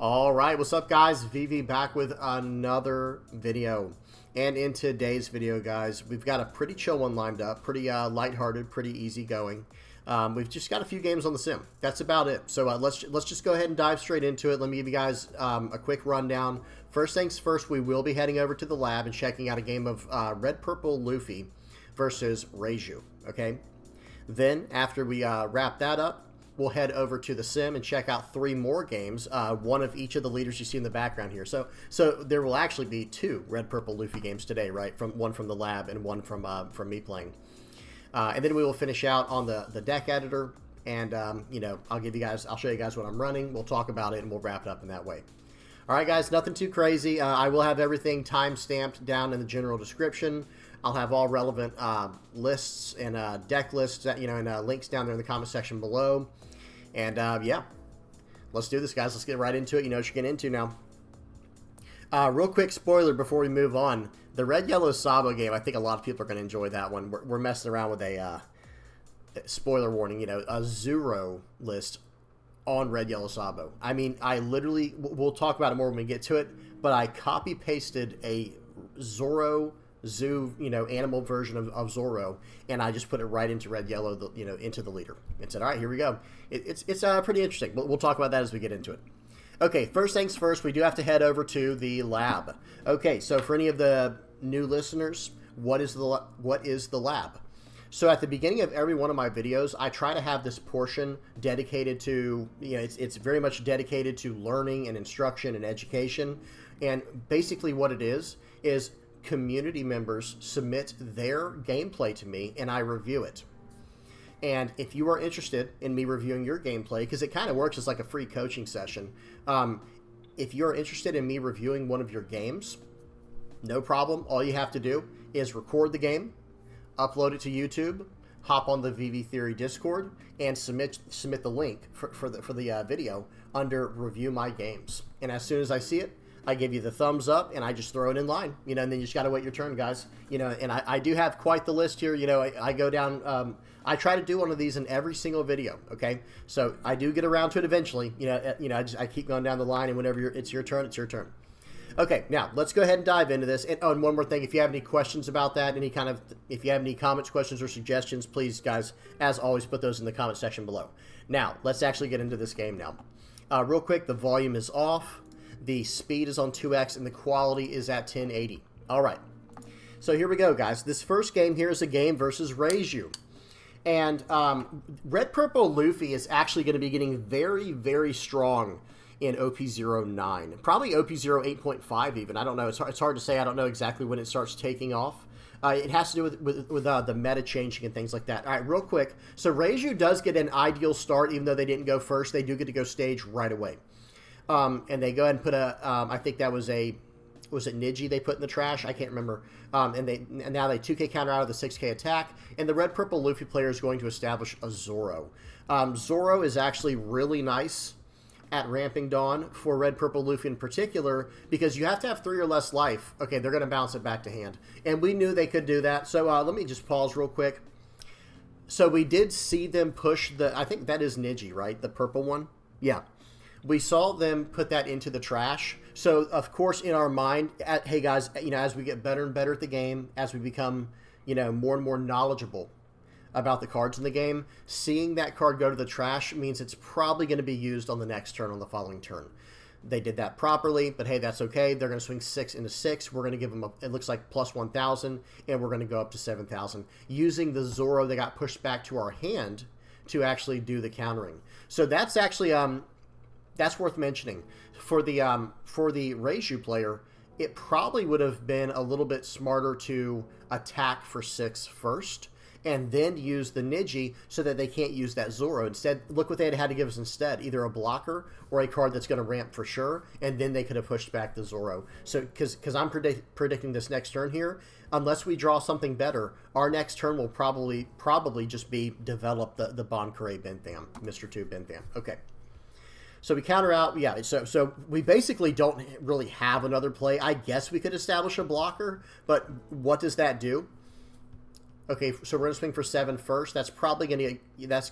All right, what's up, guys? VV back with another video. And in today's video, guys, we've got a pretty chill one lined up, pretty lighthearted, pretty easygoing. We've just got a few games on the sim. That's about it. So let's just go ahead and dive straight into it. Let me give you guys a quick rundown. First things first, we will be heading over to the lab and checking out a game of Red Purple Luffy versus Reiju. Okay. Then after we wrap that up, we'll head over to the sim and check out 3 more games, one of each of the leaders you see in the background here. So there will actually be 2 Red Purple Luffy games today, right? One from the lab and one from me playing. And then we will finish out on the deck editor, and you know, I'll show you guys what I'm running. We'll talk about it and we'll wrap it up in that way. All right, guys, nothing too crazy. I will have everything time-stamped down in the general description. I'll have all relevant lists and deck lists, and links down there in the comment section below. And yeah, let's do this, guys. Let's get right into it. You know what you're getting into now. Real quick spoiler before we move on. The Red Yellow Sabo game, I think a lot of people are going to enjoy that one. We're messing around with a spoiler warning, a Zoro list on Red Yellow Sabo. I mean, I literally, we'll talk about it more when we get to it, but I copy pasted a Zoro Zoo, animal version of Zoro, and I just put it right into Red Yellow, into the leader, and said, all right, here we go. It's pretty interesting, but we'll talk about that as we get into it. Okay, first things first, we do have to head over to the lab. Okay, so for any of the new listeners, what is the lab? So at the beginning of every one of my videos, I try to have this portion dedicated to, it's very much dedicated to learning and instruction and education, and basically what it is community members submit their gameplay to me and I review it. And if you are interested in me reviewing your gameplay, because it kind of works as like a free coaching session, if you're interested in me reviewing one of your games, no problem. All you have to do is record the game, upload it to YouTube, hop on the VV Theory Discord, and submit the link for the video under Review My Games. And as soon as I see it, I give you the thumbs up, and I just throw it in line, and then you just got to wait your turn, guys. And I do have quite the list here. I go down, I try to do one of these in every single video, okay? So I do get around to it eventually. I keep going down the line, and whenever it's your turn, it's your turn. Okay, now let's go ahead and dive into this. And one more thing, if you have any questions about that, if you have any comments, questions, or suggestions, please, guys, as always, put those in the comment section below. Now, let's actually get into this game now. Real quick, the volume is off. The speed is on 2x, and the quality is at 1080. All right. So here we go, guys. This first game here is a game versus Reiju. And Red Purple Luffy is actually going to be getting very, very strong in OP09. Probably OP08.5 even. I don't know. It's hard to say. I don't know exactly when it starts taking off. It has to do with the meta changing and things like that. All right, real quick. So Reiju does get an ideal start, even though they didn't go first. They do get to go stage right away. And they go ahead and put I think that was it Niji they put in the trash? I can't remember. And now they 2K counter out of the 6K attack. And the Red Purple Luffy player is going to establish a Zoro. Zoro is actually really nice at ramping Dawn for Red Purple Luffy in particular, because you have to have 3 or less life. Okay, they're going to bounce it back to hand. And we knew they could do that. So let me just pause real quick. So we did see them push I think that is Niji, right? The purple one? Yeah. We saw them put that into the trash. So, of course, in our mind, hey, guys, as we get better and better at the game, as we become, more and more knowledgeable about the cards in the game, seeing that card go to the trash means it's probably going to be used on the next turn, on the following turn. They did that properly, but hey, that's okay. They're going to swing 6 into 6. We're going to give them, it looks like, plus 1,000, and we're going to go up to 7,000, using the Zoro that got pushed back to our hand to actually do the countering. So that's actually... that's worth mentioning. For the Reiju player, it probably would have been a little bit smarter to attack for 6 first, and then use the Niji so that they can't use that Zoro. Instead, look what they had to give us instead. Either a blocker or a card that's going to ramp for sure, and then they could have pushed back the Zoro. So, because I'm predicting this next turn here, unless we draw something better, our next turn will probably just be develop the Bonkure Bentham, Mr. 2 Bentham. Okay. So we counter out, yeah, so we basically don't really have another play. I guess we could establish a blocker, but what does that do? Okay, so we're going to swing for 7 first. That's probably going to,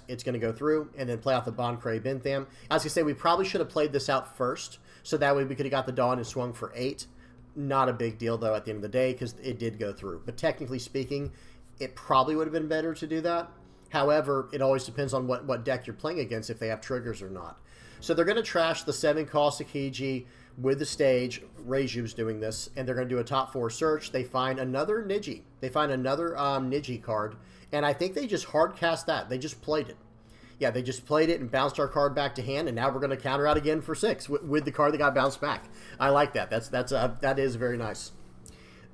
it's going to go through, and then play out the Bankrei Bentham. I was going to say, we probably should have played this out first, so that way we could have got the Dawn and swung for 8. Not a big deal, though, at the end of the day, because it did go through. But technically speaking, it probably would have been better to do that. However, it always depends on what deck you're playing against, if they have triggers or not. So they're going to trash the 7-cost Akiji with the stage. Reiju's doing this, and they're going to do a top 4 search. They find another Niji. They find another Niji card, and I think they just hard cast that. They just played it. Yeah, they just played it and bounced our card back to hand, and now we're going to counter out again for 6 with the card that got bounced back. I like that. That is very nice.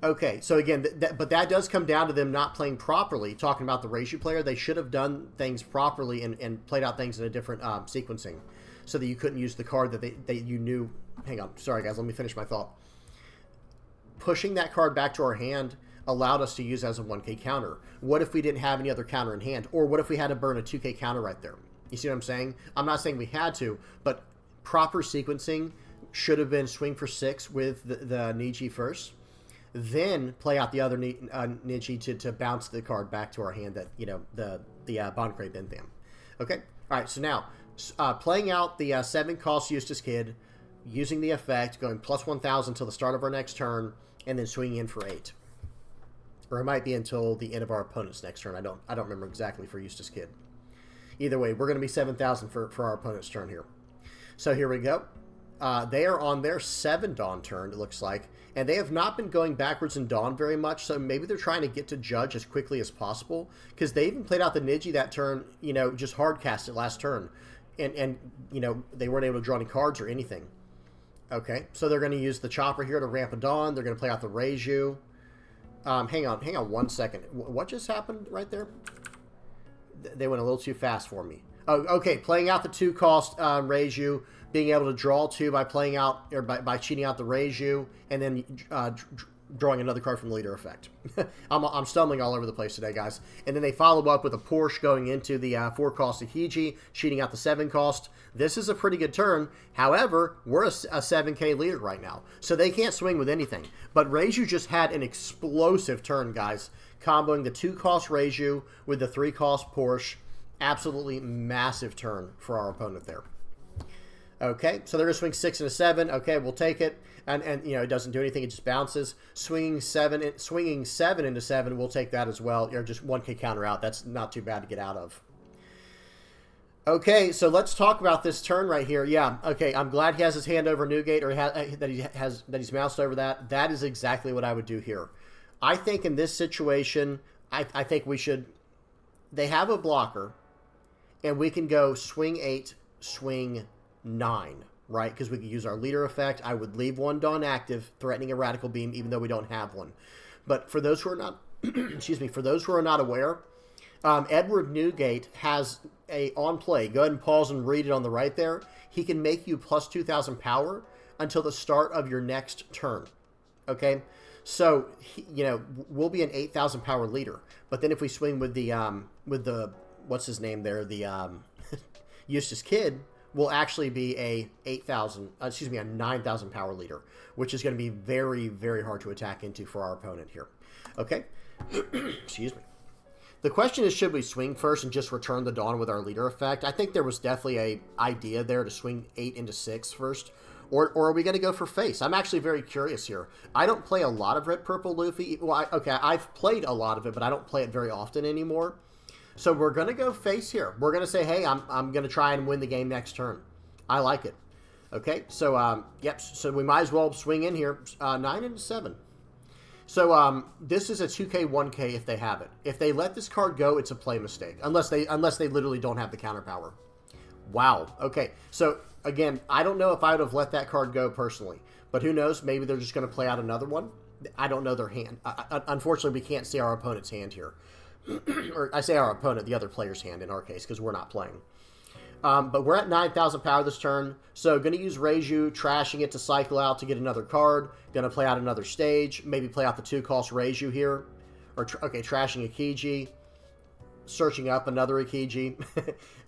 Okay, so again, but that does come down to them not playing properly. Talking about the Reiju player, they should have done things properly and played out things in a different sequencing, so that you couldn't use the card that you knew. Hang on, sorry guys, let me finish my thought. Pushing that card back to our hand allowed us to use as a 1K counter. What if we didn't have any other counter in hand? Or what if we had to burn a 2K counter right there? You see what I'm saying? I'm not saying we had to, but proper sequencing should have been swing for 6 with the Niji first, then play out the other Niji to bounce the card back to our hand, that, you know, the Bankrei Bentham. Okay? Alright, so now, playing out the 7-cost Eustace Kid, using the effect, going plus 1,000 till the start of our next turn, and then swinging in for 8. Or it might be until the end of our opponent's next turn. I don't remember exactly for Eustace Kid. Either way, we're going to be 7,000 for our opponent's turn here. So here we go. They are on their 7 Dawn turn, it looks like. And they have not been going backwards in Dawn very much, so maybe they're trying to get to Judge as quickly as possible. Because they even played out the Niji that turn, you know, just hard cast it last turn. And you know, they weren't able to draw any cards or anything. Okay, so they're going to use the Chopper here to ramp a Dawn. They're going to play out the Reiju. Hang on 1 second. What just happened right there? They went a little too fast for me. Oh, okay, playing out the 2-cost Reiju, being able to draw 2 by playing out, or by cheating out the Reiju, and then drawing another card from the leader effect. I'm stumbling all over the place today, guys. And then they follow up with a Porsche going into the 4-cost Akiji, cheating out the 7-cost. This is a pretty good turn. However, we're a 7K leader right now, so they can't swing with anything. But Reiju just had an explosive turn, guys, comboing the 2-cost Reiju with the 3-cost Porsche. Absolutely massive turn for our opponent there. Okay, so they're going to swing 6 and a 7. Okay, we'll take it. And you know, it doesn't do anything. It just bounces. Swinging 7 into 7, we'll take that as well. You're just 1K counter out. That's not too bad to get out of. Okay, so let's talk about this turn right here. Yeah, okay, I'm glad he has his hand over Newgate, or that he's moused over that. That is exactly what I would do here. I think in this situation, I think we should... They have a blocker, and we can go swing 8, swing 9, right? Because we could use our leader effect. I would leave 1 Dawn active, threatening a Radical Beam, even though we don't have one. But for those who are not, excuse me, for those who are not aware, Edward Newgate has a on play. Go ahead and pause and read it on the right there. He can make you plus 2,000 power until the start of your next turn. Okay, so you know, we'll be an 8,000 power leader. But then if we swing with the what's his name there, the Eustace Kid, will actually be a 9,000 power leader, which is going to be very, very hard to attack into for our opponent here. Okay, excuse me. The question is, should we swing first and just return the Dawn with our leader effect? I think there was definitely a idea there to swing 8 into 6 first, or are we going to go for face? I'm actually very curious here. I don't play a lot of Red Purple Luffy. Well, I've played a lot of it, but I don't play it very often anymore. So we're going to go face here. We're going to say, hey, I'm going to try and win the game next turn. I like it. Okay, so, yep, so we might as well swing in here. 9 into 7. So this is a 2K, 1K if they have it. If they let this card go, it's a play mistake. Unless they literally don't have the counter power. Wow. Okay, so, again, I don't know if I would have let that card go personally. But who knows? Maybe they're just going to play out another one. I don't know their hand. Unfortunately, we can't see our opponent's hand here. Or I say our opponent, the other player's hand in our case, because we're not playing. But we're at 9,000 power this turn, so going to use Reiju, trashing it to cycle out to get another card. Going to play out another stage, maybe play out the 2-cost Reiju here. Or, trashing Akiji, searching up another Akiji.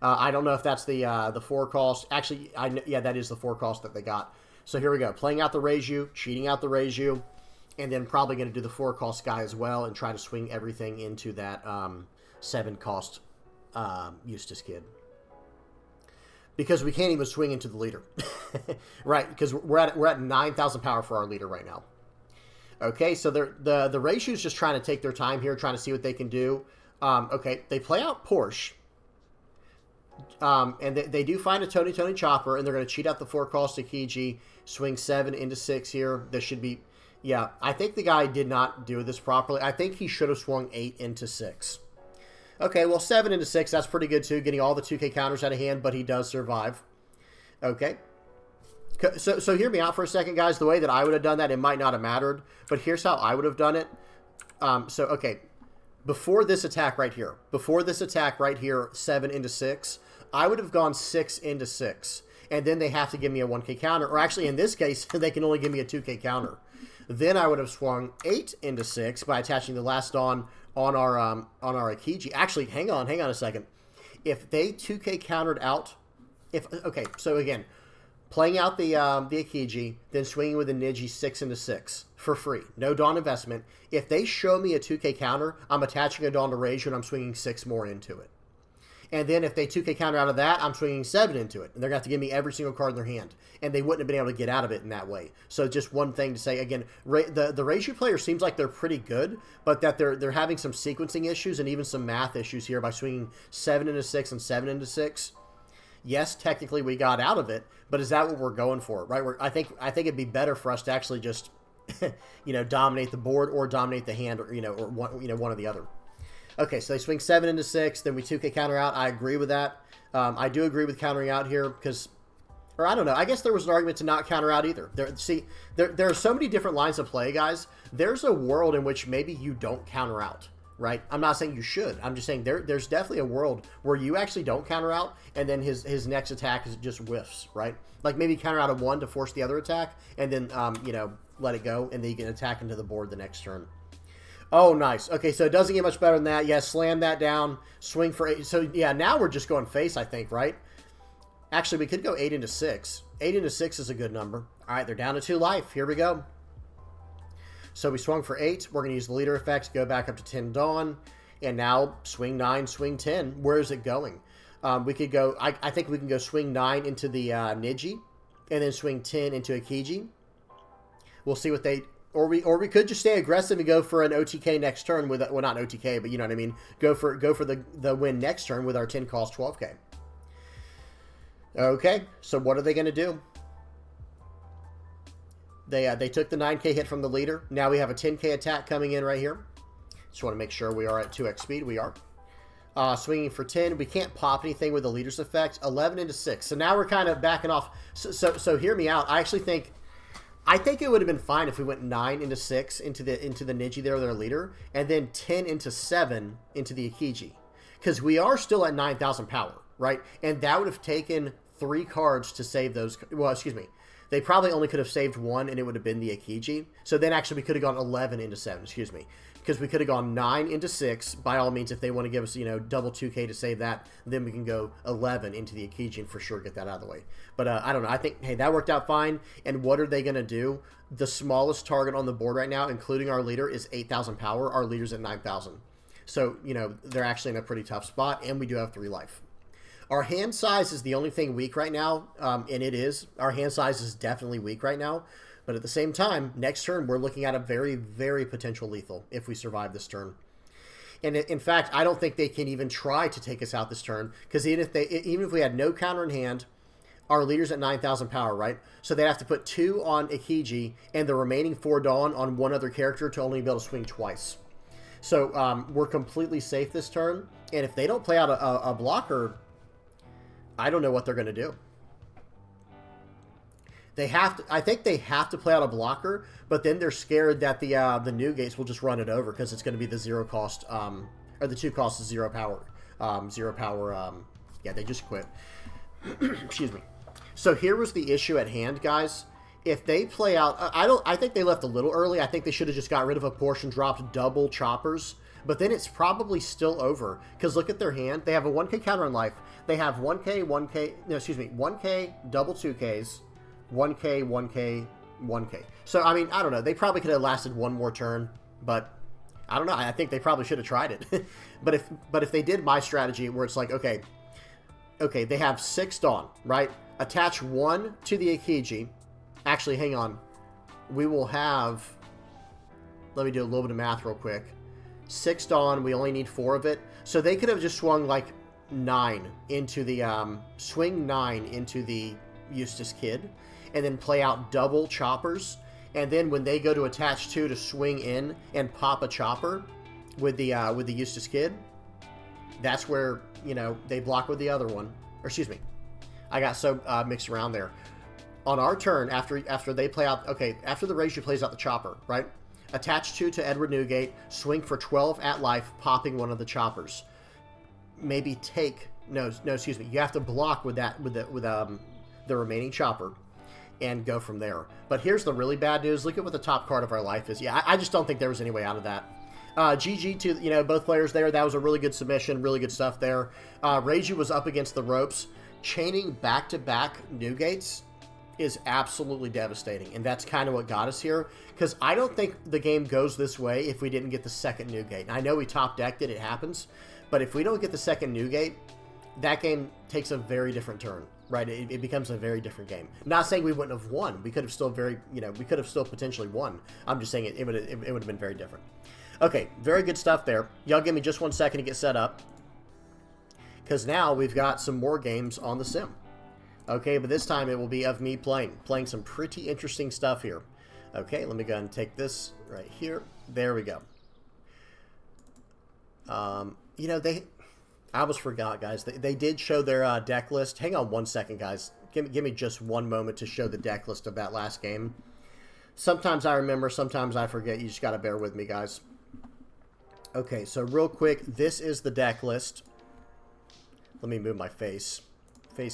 I don't know if that's the 4-cost. Actually, yeah, that is the 4-cost that they got. So here we go, playing out the Reiju, cheating out the Reiju. And then probably going to do the 4-cost guy as well and try to swing everything into that 7-cost Eustace Kid. Because we can't even swing into the leader. Right, because we're at 9,000 power for our leader right now. Okay, so the Reiju's just trying to take their time here, trying to see what they can do. Okay, they play out Porsche. And they do find a Tony Chopper, and they're going to cheat out the 4-cost Akiji, swing 7 into 6 here. This should be... Yeah, I think the guy did not do this properly. I think he should have swung 8 into 6. Okay, well, 7 into 6, that's pretty good too, getting all the 2K counters out of hand, but he does survive. Okay. So hear me out for a second, guys. The way that I would have done that, it might not have mattered, but here's how I would have done it. Okay, before this attack right here, 7 into 6, I would have gone 6 into 6, and then they have to give me a 1K counter, or actually, in this case, they can only give me a 2K counter. Then I would have swung 8 into 6 by attaching the last Dawn on our Akiji. Actually, hang on a second. If they 2K countered out, okay, so again, playing out the Akiji, then swinging with the Niji 6 into 6 for free, no Dawn investment. If they show me a 2K counter, I'm attaching a Dawn to Reiju and I'm swinging 6 more into it. And then if they 2K counter out of that, I'm swinging 7 into it. And they're going to have to give me every single card in their hand. And they wouldn't have been able to get out of it in that way. So just one thing to say, again, the Reiju player seems like they're pretty good, but that they're having some sequencing issues and even some math issues here by swinging 7 into 6 and 7 into 6. Yes, technically we got out of it, but is that what we're going for, right? I think it'd be better for us to actually just, dominate the board or dominate the hand, or one or the other. Okay, so they swing 7 into 6, then we 2K counter out. I agree with that. I do agree with countering out here because, or I don't know, I guess there was an argument to not counter out either. There are so many different lines of play, guys. There's a world in which maybe you don't counter out, right? I'm not saying you should. I'm just saying there's definitely a world where you actually don't counter out, and then his next attack is just whiffs, right? Like maybe counter out a 1 to force the other attack, and then, let it go, and then you can attack into the board the next turn. Oh, nice. Okay, so it doesn't get much better than that. Yeah, slam that down, swing for 8. So, yeah, now we're just going face, I think, right? Actually, we could go 8 into 6. 8 into 6 is a good number. All right, they're down to 2 life. Here we go. So we swung for 8. We're going to use the leader effect, go back up to 10 Dawn, and now swing 9, swing 10. Where is it going? We could go, I think we can go swing 9 into the Niji, and then swing 10 into Akiji. We'll see what they... Or we could just stay aggressive and go for an OTK next turn with, well, not an OTK, but you know what I mean. Go for the win next turn with our 10 cost 12K. Okay, so what are they going to do? They took the 9K hit from the leader. Now we have a 10K attack coming in right here. Just want to make sure we are at 2x speed. We are. Swinging for 10. We can't pop anything with the leader's effect. 11 into 6. So now we're kind of backing off. So hear me out. I think it would have been fine if we went 9 into 6 into the Niji there, their leader, and then 10 into 7 into the Akiji. Because we are still at 9,000 power, right? And that would have taken 3 cards to save those. Well, excuse me. They probably only could have saved 1, and it would have been the Akiji. So then actually we could have gone 11 into 7, excuse me. Because we could have gone 9 into 6. By all means, if they want to give us, double 2K to save that, then we can go 11 into the Akiji and for sure get that out of the way. But I don't know. I think, hey, that worked out fine. And what are they going to do? The smallest target on the board right now, including our leader, is 8,000 power. Our leader's at 9,000. So, they're actually in a pretty tough spot, and we do have 3 life. Our hand size is the only thing weak right now, and it is. Our hand size is definitely weak right now. But at the same time, next turn, we're looking at a very, very potential lethal if we survive this turn. And in fact, I don't think they can even try to take us out this turn, because even if we had no counter in hand, our leader's at 9,000 power, right? So they'd have to put 2 on Akiji and the remaining 4 Dawn on one other character to only be able to swing twice. So we're completely safe this turn. And if they don't play out a blocker, I don't know what they're going to do. I think they have to play out a blocker, but then they're scared that the new gates will just run it over because it's going to be the 0 cost, or the 2 cost is 0 power. 0 power, yeah, they just quit. Excuse me. So here was the issue at hand, guys. If they play out, I think they left a little early. I think they should have just got rid of a portion, dropped double choppers, but then it's probably still over because look at their hand. They have a 1K counter in life. They have 1K, 1K, no, excuse me, 1K, double 2Ks. 1K, 1K, 1K. So, I mean, I don't know. They probably could have lasted one more turn, but I don't know. I think they probably should have tried it. but if they did my strategy where it's like, okay, they have 6 Dawn, right? Attach 1 to the Ikiji. Actually, hang on. We will have... Let me do a little bit of math real quick. 6 Dawn, we only need 4 of it. So they could have just swung like 9 into the... swing 9 into the Eustace Kid. And then play out double choppers. And then when they go to attach 2 to swing in and pop a chopper with the Eustace Kid, that's where, you know, they block with the other one. Or excuse me. I got so mixed around there. On our turn, after they play out... Okay, after the Reiju plays out the chopper, right? Attach 2 to Edward Newgate, swing for 12 at life, popping one of the choppers. Maybe take... No, excuse me. You have to block with that, with the remaining chopper and go from there. But here's the really bad news. Look at what the top card of our life is. Yeah, I just don't think there was any way out of that. GG to, you know, both players there. That was a really good submission. Really good stuff there. Reiju was up against the ropes. Chaining back-to-back Newgates is absolutely devastating. And that's kind of what got us here. Because I don't think the game goes this way if we didn't get the second Newgate. And I know we top-decked it. It happens. But if we don't get the second Newgate, that game takes a very different turn. Right? It becomes a very different game. Not saying we wouldn't have won. We could have still we could have still potentially won. I'm just saying it would have been very different. Okay, very good stuff there. Y'all give me just 1 second to get set up. Because now we've got some more games on the sim. Okay, but this time it will be of me playing some pretty interesting stuff here. Okay, let me go ahead and take this right here. There we go. You know, I almost forgot, guys. They did show their deck list. Hang on 1 second, guys. Give me just one moment to show the deck list of that last game. Sometimes I remember, sometimes I forget. You just got to bear with me, guys. Okay, so real quick, this is the deck list. Let me move my face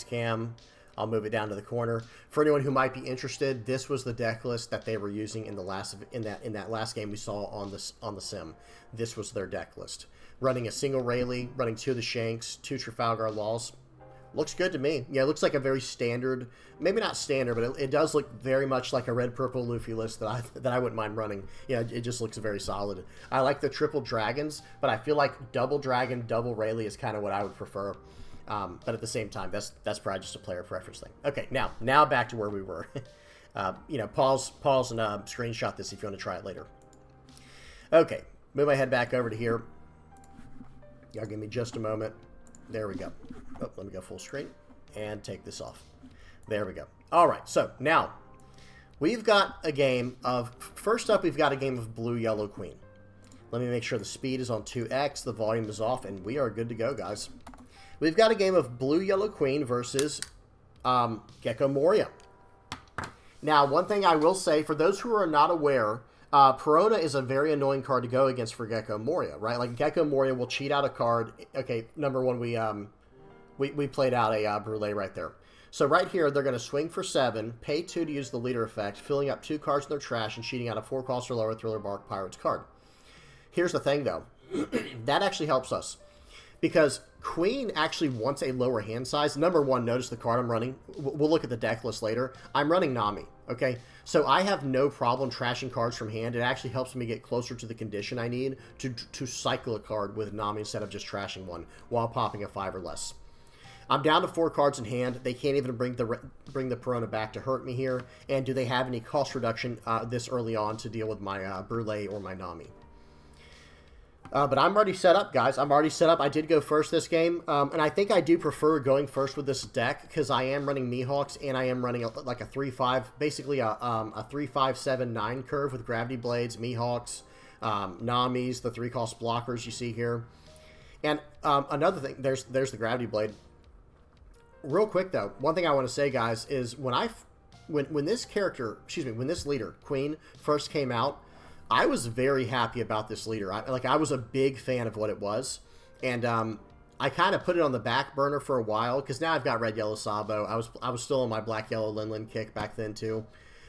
cam. I'll move it down to the corner. For anyone who might be interested, this was the deck list that they were using in that last game we saw on the sim. This was their deck list. Running a single Rayleigh, running 2 of the Shanks, 2 Trafalgar Laws. Looks good to me. Yeah, it looks like a very standard, maybe not standard, but it does look very much like a red-purple Luffy list that I wouldn't mind running. Yeah, it just looks very solid. I like the triple dragons, but I feel like double dragon, double Rayleigh is kind of what I would prefer. But at the same time, that's probably just a player preference thing. Okay, now back to where we were. You know, pause and screenshot this if you want to try it later. Okay, move my head back over to here. Y'all give me just a moment. There we go. Oh, let me go full screen and take this off. There we go. All right, so now we've got a game of... First up, we've got a game of Blue Yellow Queen. Let me make sure the speed is on 2x, the volume is off, and we are good to go, guys. We've got a game of Blue Yellow Queen versus Gecko Moria. Now, one thing I will say, for those who are not aware... Perona is a very annoying card to go against for Gecko Moria, right? Like, Gecko Moria will cheat out a card. Okay, number one, we played out a Brûlée right there. So right here, they're going to swing for 7, pay 2 to use the leader effect, filling up 2 cards in their trash, and cheating out a 4 cost or lower Thriller Bark Pirates card. Here's the thing, though. That actually helps us. Because Queen actually wants a lower hand size. Number one, notice the card I'm running. We'll look at the deck list later. I'm running Nami, okay? So I have no problem trashing cards from hand. It actually helps me get closer to the condition I need to cycle a card with Nami instead of just trashing one while popping a 5 or less. I'm down to 4 cards in hand. They can't even bring the Perona back to hurt me here. And do they have any cost reduction this early on to deal with my Brûlée or my Nami? But I'm already set up, guys. I'm already set up. I did go first this game. And I think I do prefer going first with this deck because I am running Mihawks and I am running like a 3-5, basically a 3-5-7-9 curve with Gravity Blades, Mihawks, Namis, the 3-cost blockers you see here. And another thing, there's the Gravity Blade. Real quick, though, one thing I want to say, guys, is when this character, when this leader, Queen, first came out, I was very happy about this leader. I was a big fan of what it was. And I kind of put it on the back burner for a while because now I've got red, yellow Sabo. I was still on my black, yellow Linlin kick back then too.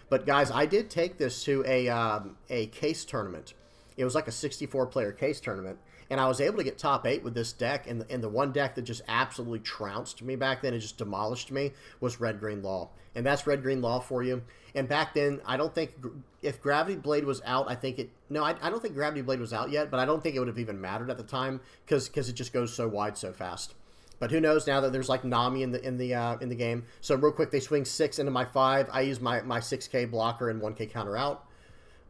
But guys, I did take this to a case tournament. It was like a 64-player case tournament. And I was able to get top 8 with this deck, and the one deck that just absolutely trounced me back then and just demolished me was Red-Green Law. And that's Red-Green Law for you. And back then, I don't think, if Gravity Blade was out, I think it, no, I don't think Gravity Blade was out yet, but I don't think it would have even mattered at the time, because it just goes so wide so fast. But who knows now that there's like Nami in the game. So real quick, they swing 6 into my 5. I use my 6k blocker and 1k counter out.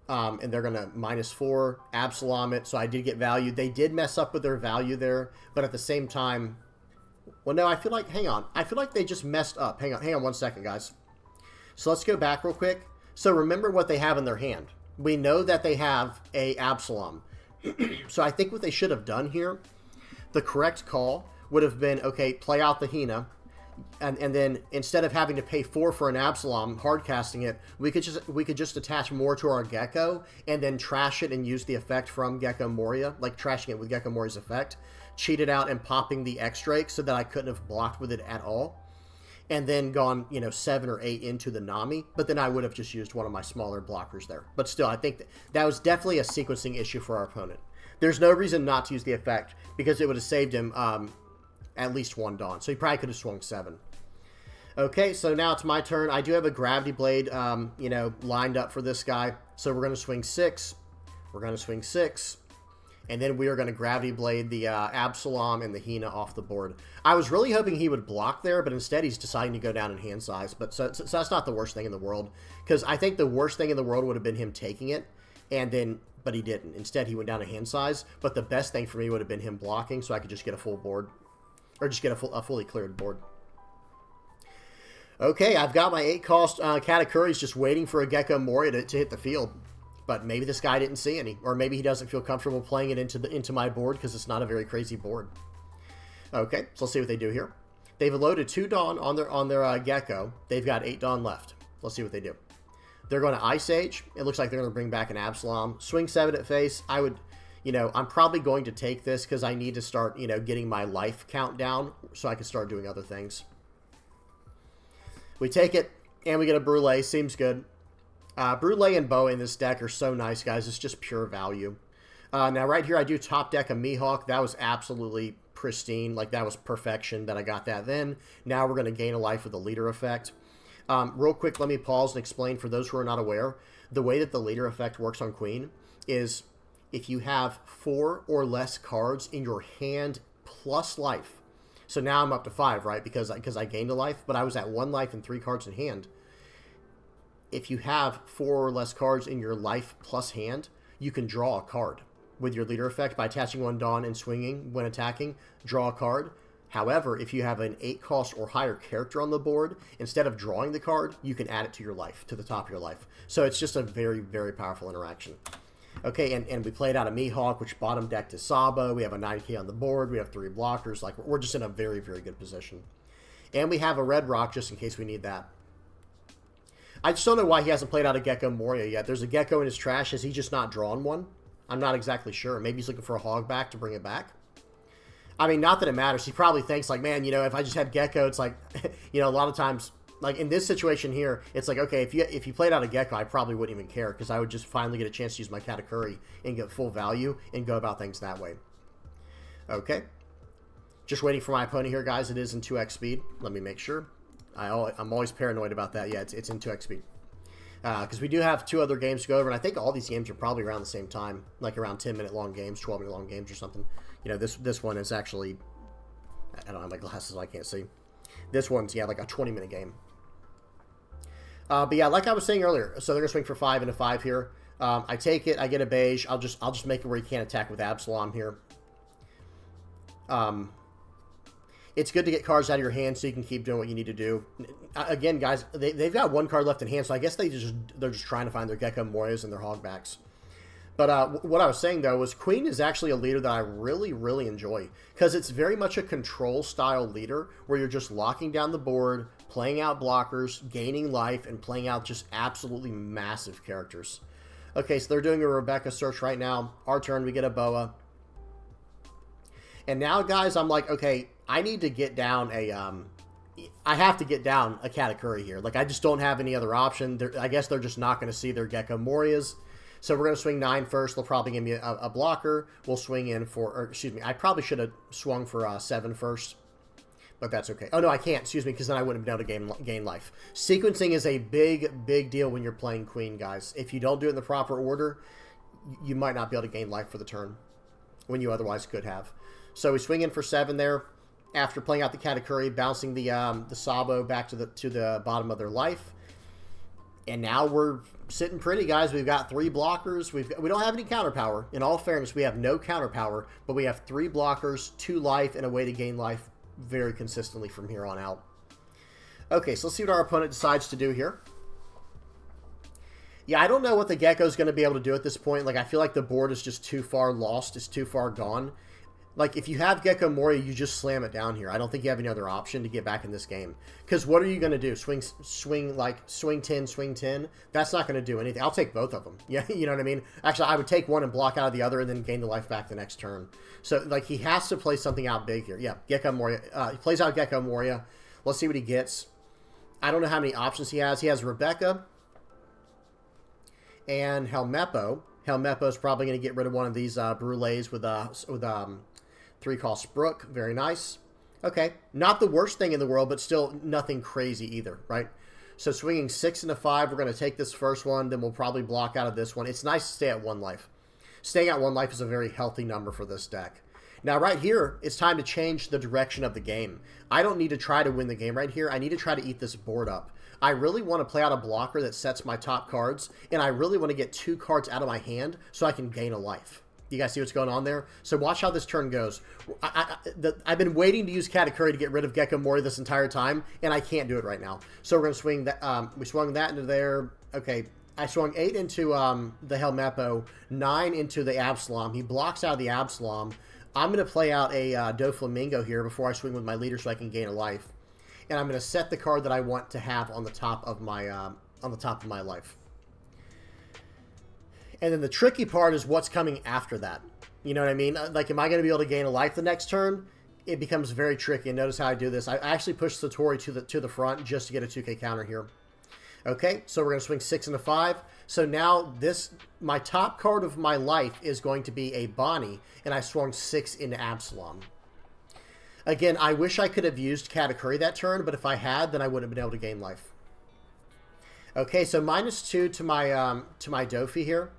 And they're going to -4, Absalom it, so I did get value. They did mess up with their value there, but at the same time, well, no, I feel like, hang on. I feel like they just messed up. Hang on 1 second, guys. So let's go back real quick. So remember what they have in their hand. We know that they have a Absalom. So I think what they should have done here, the correct call would have been, okay, play out the Hina, and then instead of having to pay 4 for an Absalom, hard casting it, we could just attach more to our Gecko and then trash it and use the effect from Gecko Moria, like trashing it with Gecko Moria's effect, cheat it out and popping the X-Drake so that I couldn't have blocked with it at all, and then gone, 7 or 8 into the Nami, but then I would have just used one of my smaller blockers there. But still, I think that was definitely a sequencing issue for our opponent. There's no reason not to use the effect, because it would have saved him at least 1 Dawn. So he probably could have swung 7. Okay, so now it's my turn. I do have a Gravity Blade, lined up for this guy. So we're going to swing 6. We're going to swing 6. And then we are going to Gravity Blade the Absalom and the Hina off the board. I was really hoping he would block there, but instead he's deciding to go down in hand size. But so that's not the worst thing in the world, because I think the worst thing in the world would have been him taking it, but he didn't. Instead, he went down to hand size. But the best thing for me would have been him blocking, so I could just get a full board. Or just get a fully cleared board. Okay, I've got my 8-cost Katakuris just waiting for a Gecko Moria to hit the field. But maybe this guy didn't see any. Or maybe he doesn't feel comfortable playing it into my board because it's not a very crazy board. Okay, so let's see what they do here. They've loaded 2 Dawn on their Gecko. They've got 8 Dawn left. Let's see what they do. They're going to Ice Age. It looks like they're going to bring back an Absalom. Swing 7 at face. I would... I'm probably going to take this because I need to start, getting my life count down so I can start doing other things. We take it, and we get a Brûlé. Seems good. Brûlé and Boa in this deck are so nice, guys. It's just pure value. Now, right here, I do top deck a Mihawk. That was absolutely pristine. Like, that was perfection that I got that then. Now we're going to gain a life with the leader effect. Real quick, let me pause and explain for those who are not aware. The way that the leader effect works on Queen is... if you have 4 or less cards in your hand plus life. So now I'm up to 5, right? Because I gained a life, but I was at 1 life and 3 cards in hand. If you have 4 or less cards in your life plus hand, you can draw a card with your leader effect by attaching 1 Dawn and swinging when attacking. Draw a card. However, if you have an 8-cost or higher character on the board, instead of drawing the card, you can add it to your life, to the top of your life. So it's just a very, very powerful interaction. Okay, and we played out a Mihawk, which bottom decked is Sabo. We have a 9k on the board. We have 3 blockers. Like, we're just in a very, very good position. And we have a Red Rock just in case we need that. I just don't know why he hasn't played out a Gecko Moria yet. There's a Gecko in his trash. Has he just not drawn one? I'm not exactly sure. Maybe he's looking for a hog back to bring it back. I mean, not that it matters. He probably thinks, like, man, if I just had Gecko, it's like, a lot of times... like, in this situation here, it's like, okay, if you played out a Gecko, I probably wouldn't even care, because I would just finally get a chance to use my Katakuri and get full value and go about things that way. Okay. Just waiting for my opponent here, guys. It is in 2x speed. Let me make sure. I'm always paranoid about that. Yeah, it's in 2x speed. Because we do have 2 other games to go over, and I think all these games are probably around the same time, like around 10-minute long games, 12-minute long games or something. This one is actually... I don't have my glasses, so I can't see. This one's, yeah, like a 20-minute game. But yeah, like I was saying earlier, so they're gonna swing for 5 and a 5 here. I take it, I get a beige. I'll just make it where you can't attack with Absalom here. It's good to get cards out of your hand so you can keep doing what you need to do. Again, guys, they've got 1 card left in hand, so I guess they're just trying to find their Gecko Morias and their Hogbacks. But what I was saying, though, was Queen is actually a leader that I really, really enjoy. Because it's very much a control-style leader where you're just locking down the board, playing out blockers, gaining life, and playing out just absolutely massive characters. Okay, so they're doing a Rebecca search right now. Our turn, we get a Boa. And now, guys, I'm like, okay, I need to get down a... I have to get down a Katakuri here. Like, I just don't have any other option. I guess they're just not going to see their Gecko Morias. So we're going to swing 9 first. They'll probably give me a blocker. We'll swing in for, or excuse me, I probably should have swung for 7 first. But that's okay. Oh, no, I can't. Excuse me, because then I wouldn't have been able to gain life. Sequencing is a big deal when you're playing Queen, guys. If you don't do it in the proper order, you might not be able to gain life for the turn when you otherwise could have. So we swing in for 7 there. After playing out the Katakuri, bouncing the Sabo back to the bottom of their life. And now we're sitting pretty, guys. We've got 3 blockers. We don't have any counter power. In all fairness, we have no counter power, but we have 3 blockers, 2 life, and a way to gain life very consistently from here on out. Okay, so let's see what our opponent decides to do here. Yeah, I don't know what the Gecko's going to be able to do at this point. Like, I feel like the board is just too far lost. It's too far gone. Like, if you have Gecko Moria, you just slam it down here. I don't think you have any other option to get back in this game. Because what are you going to do? Swing 10, swing 10? That's not going to do anything. I'll take both of them. Yeah, you know what I mean? Actually, I would take one and block out of the other and then gain the life back the next turn. So, like, he has to play something out big here. Yeah, Gecko Moria. He plays out Gecko Moria. Let's see what he gets. I don't know how many options he has. He has Rebecca and Helmeppo. Helmeppo is probably going to get rid of one of these Brules with 3-cost Brook. Very nice. Okay. Not the worst thing in the world, but still nothing crazy either, right? So swinging 6 into 5, we're going to take this first one, then we'll probably block out of this one. It's nice to stay at 1 life. Staying at 1 life is a very healthy number for this deck. Now, right here, it's time to change the direction of the game. I don't need to try to win the game right here. I need to try to eat this board up. I really want to play out a blocker that sets my top cards, and I really want to get 2 cards out of my hand so I can gain a life. You guys see what's going on there? So watch how this turn goes. I've been waiting to use Katakuri to get rid of Gecko Moria this entire time, and I can't do it right now. So we're going to swing that. We swung that into there. Okay, I swung 8 into the Helmeppo, 9 into the Absalom. He blocks out the Absalom. I'm going to play out a Doflamingo here before I swing with my leader so I can gain a life. And I'm going to set the card that I want to have on the top of my life. And then the tricky part is what's coming after that. You know what I mean? Like, am I going to be able to gain a life the next turn? It becomes very tricky. And notice how I do this. I actually push Satori to the front just to get a 2K counter here. Okay, so we're going to swing 6 into 5. So now my top card of my life is going to be a Bonnie, and I swung 6 into Absalom. Again, I wish I could have used Katakuri that turn, but if I had, then I wouldn't have been able to gain life. Okay, so -2 to my Doffy here.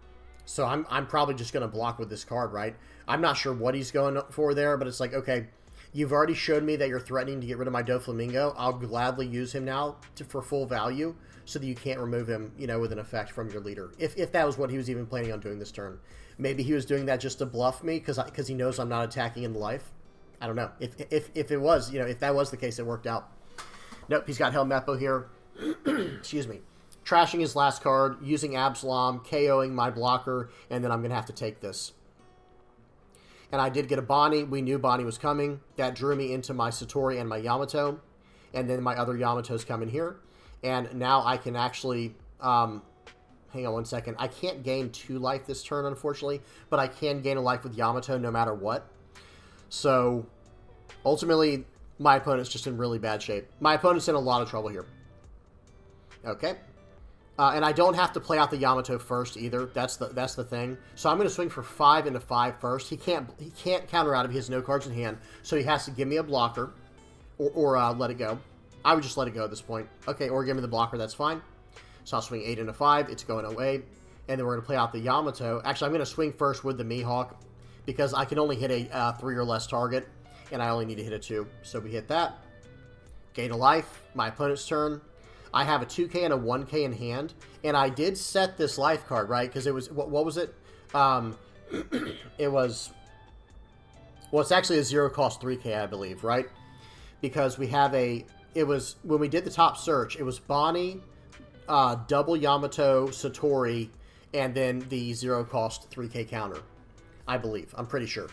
So I'm probably just going to block with this card, right? I'm not sure what he's going for there, but it's like, okay, you've already showed me that you're threatening to get rid of my Doflamingo. I'll gladly use him now for full value so that you can't remove him, you know, with an effect from your leader. If that was what he was even planning on doing this turn. Maybe he was doing that just to bluff me because he knows I'm not attacking in the life. I don't know. If it was, you know, if that was the case, it worked out. Nope, he's got Helmeppo here. Excuse me. Trashing his last card, using Absalom, KOing my blocker, and then I'm going to have to take this. And I did get a Bonnie. We knew Bonnie was coming. That drew me into my Satori and my Yamato. And then my other Yamato's coming here. And now I can actually... hang on one second. I can't gain 2 life this turn, unfortunately. But I can gain a life with Yamato no matter what. So, ultimately, my opponent's just in really bad shape. My opponent's in a lot of trouble here. Okay. And I don't have to play out the Yamato first either. That's the thing. So I'm going to swing for 5 into 5 first. He can't counter out if he has no cards in hand. So he has to give me a blocker or let it go. I would just let it go at this point. Okay, or give me the blocker. That's fine. So I'll swing 8 into 5. It's going away. And then we're going to play out the Yamato. Actually, I'm going to swing first with the Mihawk because I can only hit a 3 or less target. And I only need to hit a 2. So we hit that. Gain a life. My opponent's turn. I have a 2K and a 1K in hand, and I did set this life card, right? Because it was, what was it? It was, well, it's actually a 0-cost 3K, I believe, right? Because we have it was, when we did the top search, it was Bonnie, double Yamato, Satori, and then the 0-cost 3K counter, I believe. I'm pretty sure.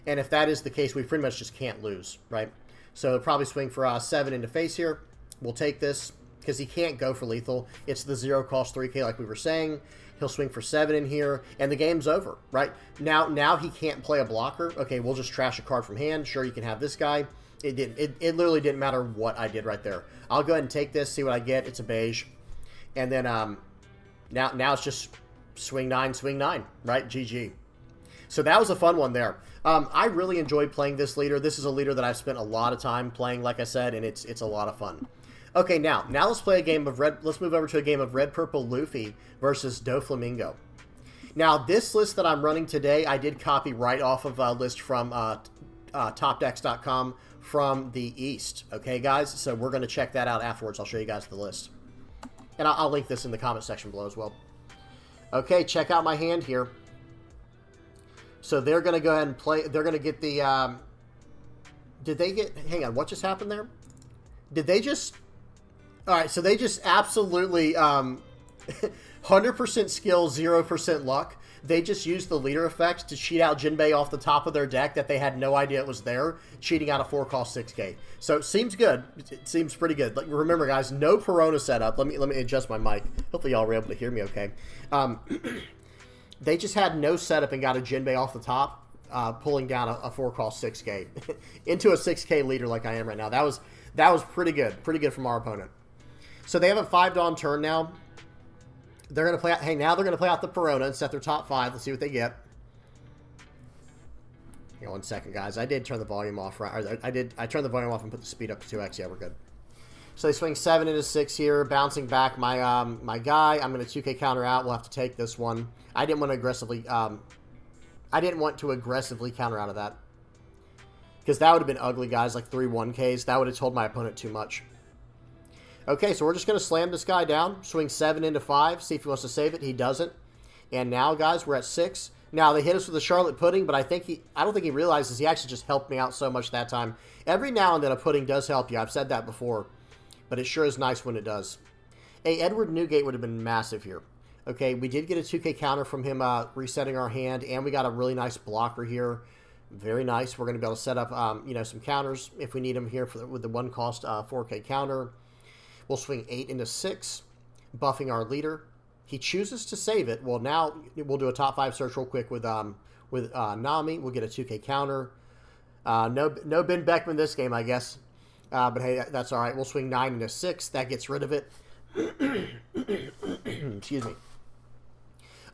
And if that is the case, we pretty much just can't lose, right? So it'll probably swing for 7 into face here. We'll take this because he can't go for lethal. It's the 0-cost 3K like we were saying. He'll swing for 7 in here, and the game's over, right? Now he can't play a blocker. Okay, we'll just trash a card from hand. Sure, you can have this guy. It literally didn't matter what I did right there. I'll go ahead and take this, see what I get. It's a beige. And then now it's just swing 9, right? GG. So that was a fun one there. I really enjoyed playing this leader. This is a leader that I've spent a lot of time playing, like I said, and it's a lot of fun. Okay, now let's play a game of red. Let's move over to a game of Red Purple Luffy versus Doflamingo. Now, this list that I'm running today, I did copy right off of a list from topdecks.com from the East. Okay, guys? So we're going to check that out afterwards. I'll show you guys the list. And I'll link this in the comment section below as well. Okay, check out my hand here. So they're going to go ahead and play. They're going to get the... did they get... Hang on, what just happened there? Did they just... Alright, so they just absolutely... 100% skill, 0% luck. They just used the leader effect to cheat out Jinbei off the top of their deck that they had no idea it was there, cheating out a 4-cost 6K. So it seems good. It seems pretty good. Like, remember, guys, no Perona setup. Let me adjust my mic. Hopefully y'all were able to hear me okay. They just had no setup and got a Jinbei off the top, pulling down a 4-cost 6K into a 6K leader like I am right now. That was pretty good. Pretty good from our opponent. So they have a 5-Dawn turn now. They're going to play out... Hey, now they're going to play out the Perona and set their top 5. Let's see what they get. Hang on 1 second, guys. I did turn the volume off. Right? I turned the volume off and put the speed up to 2x. Yeah, we're good. So they swing 7 into 6 here. Bouncing back my my guy. I'm going to 2K counter out. We'll have to take this one. I didn't want to aggressively... counter out of that. Because that would have been ugly, guys. Like 3 1Ks. That would have told my opponent too much. Okay, so we're just going to slam this guy down, swing 7 into 5, see if he wants to save it. He doesn't. And now, guys, we're at 6. Now, they hit us with the Charlotte Pudding, but I don't think he realizes he actually just helped me out so much that time. Every now and then a pudding does help you. I've said that before, but it sure is nice when it does. A Edward Newgate would have been massive here. Okay, we did get a 2K counter from him resetting our hand, and we got a really nice blocker here. Very nice. We're going to be able to set up some counters if we need them here with the 1-cost 4K counter. We'll swing 8 into 6, buffing our leader. He chooses to save it. Well, now we'll do a top 5 search real quick with Nami. We'll get a 2K counter. No Ben Beckman this game, I guess. But hey, that's all right. We'll swing 9 into 6. That gets rid of it. Excuse me.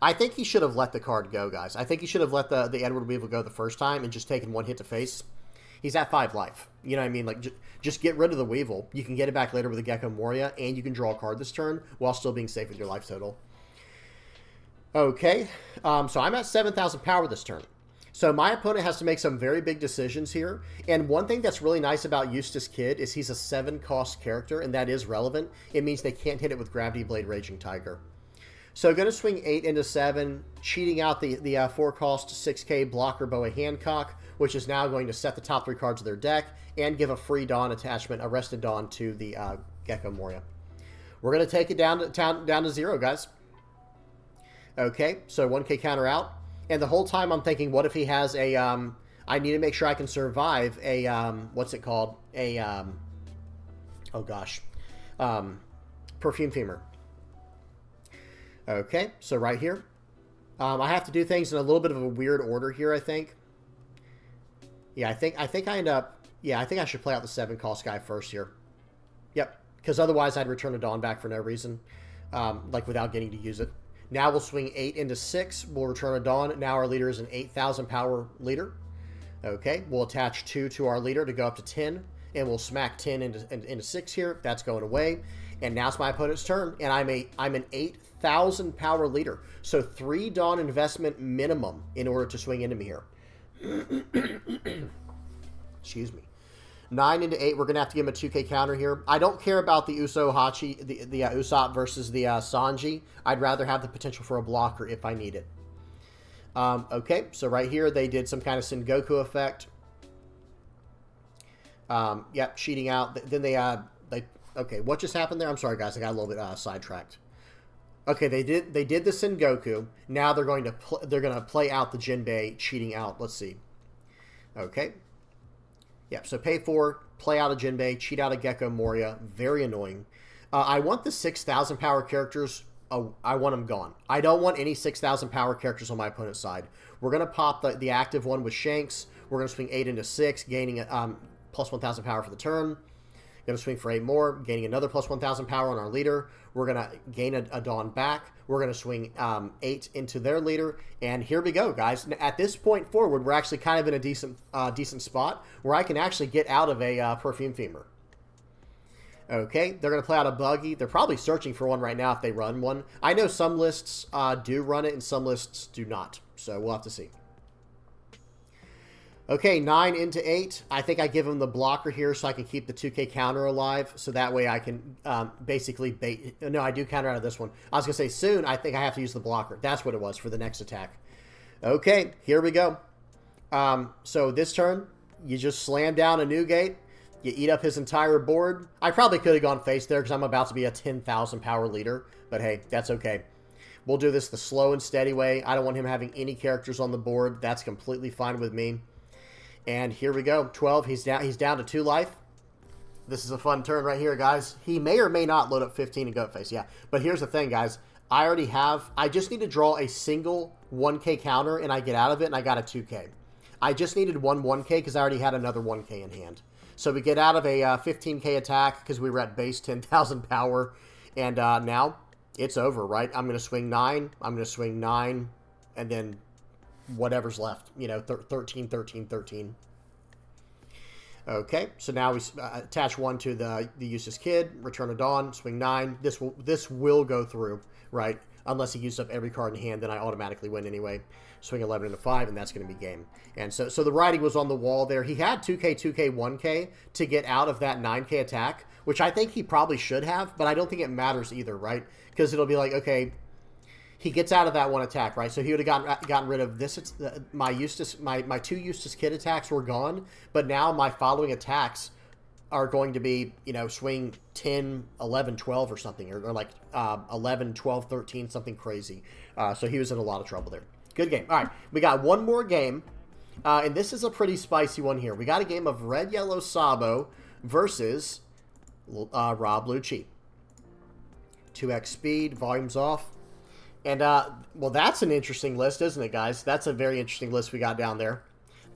I think he should have let the card go, guys. I think he should have let the Edward Weevil go the first time and just taken 1 hit to face. He's at 5 life. You know what I mean? Like, just get rid of the Weevil. You can get it back later with the Gecko Moria, and you can draw a card this turn while still being safe with your life total. Okay, so I'm at 7,000 power this turn. So my opponent has to make some very big decisions here. And one thing that's really nice about Eustace Kid is he's a 7-cost character, and that is relevant. It means they can't hit it with Gravity Blade Raging Tiger. So going to swing 8 into 7, cheating out the 4-cost 6K blocker Boa Hancock, which is now going to set the top 3 cards of their deck and give a free Dawn attachment, Arrested Dawn, to the Gecko Moria. We're going to take it down to 0, guys. Okay, so 1K counter out. And the whole time I'm thinking, what if he has a... I need to make sure I can survive a... what's it called? A... oh, gosh. Perfume Femur. Okay, so right here. I have to do things in a little bit of a weird order here, I think. Yeah, I think I end up... Yeah, I think I should play out the 7-cost guy first here. Yep, because otherwise I'd return a Dawn back for no reason, like without getting to use it. Now we'll swing 8 into 6. We'll return a Dawn. Now our leader is an 8,000 power leader. Okay, we'll attach 2 to our leader to go up to 10, and we'll smack 10 into 6 here. That's going away. And now it's my opponent's turn, and I'm an 8,000 power leader. So 3 Dawn investment minimum in order to swing into me here. Excuse me. 9 into 8, we're going to have to give him a 2K counter here. I don't care about the Usopp versus the Sanji. I'd rather have the potential for a blocker if I need it. Okay, so right here they did some kind of Sengoku effect. Yep, cheating out. Then they okay, what just happened there? I'm sorry, guys. I got a little bit sidetracked. Okay, they did the Sengoku. Now they're going to play out the Jinbei cheating out. Let's see. Okay. Yep, so pay 4, play out a Jinbei, cheat out a Gecko Moria. Very annoying. I want the 6,000 power characters. I want them gone. I don't want any 6,000 power characters on my opponent's side. We're going to pop the active one with Shanks. We're going to swing 8 into 6, gaining plus 1,000 power for the turn. Going to swing for 8 more, gaining another plus 1,000 power on our leader. We're going to gain a Dawn back. We're going to swing 8 into their leader. And here we go, guys. At this point forward, we're actually kind of in a decent spot where I can actually get out of a Perfume Femur. Okay, they're going to play out a Buggy. They're probably searching for one right now if they run one. I know some lists do run it and some lists do not. So we'll have to see. Okay, 9 into 8. I think I give him the blocker here so I can keep the 2K counter alive. So that way I can basically bait. No, I do counter out of this one. I was going to say soon I think I have to use the blocker. That's what it was for the next attack. Okay, here we go. So this turn, you just slam down a new gate. You eat up his entire board. I probably could have gone face there because I'm about to be a 10,000 power leader. But hey, that's okay. We'll do this the slow and steady way. I don't want him having any characters on the board. That's completely fine with me. And here we go. 12. He's down to 2 life. This is a fun turn right here, guys. He may or may not load up 15 and go face. Yeah. But here's the thing, guys. I just need to draw a single 1K counter and I get out of it and I got a 2K. I just needed one 1K because I already had another 1K in hand. So we get out of a 15K attack because we were at base 10,000 power. And now it's over, right? I'm going to swing 9. I'm going to swing 9. And then whatever's left, you know, 13, 13, 13. Okay, so now we attach 1 to the useless kid, return a Dawn, swing 9. This will go through, right? Unless he used up every card in hand, then I automatically win anyway. Swing 11 into 5, and that's going to be game. And so the writing was on the wall there. He had 2K, 2K, 1K to get out of that 9K attack, which I think he probably should have, but I don't think it matters either, right? Because it'll be like, okay, he gets out of that one attack, right? So he would have gotten rid of this. My 2 Eustace Kid attacks were gone, but now my following attacks are going to be, you know, swing 10, 11, 12 or something, or like 11, 12, 13, something crazy. So he was in a lot of trouble there. Good game. All right, we got one more game, and this is a pretty spicy one here. We got a game of Red Yellow Sabo versus Rob Lucci. 2x speed, volume's off. And, well, that's an interesting list, isn't it, guys? That's a very interesting list we got down there.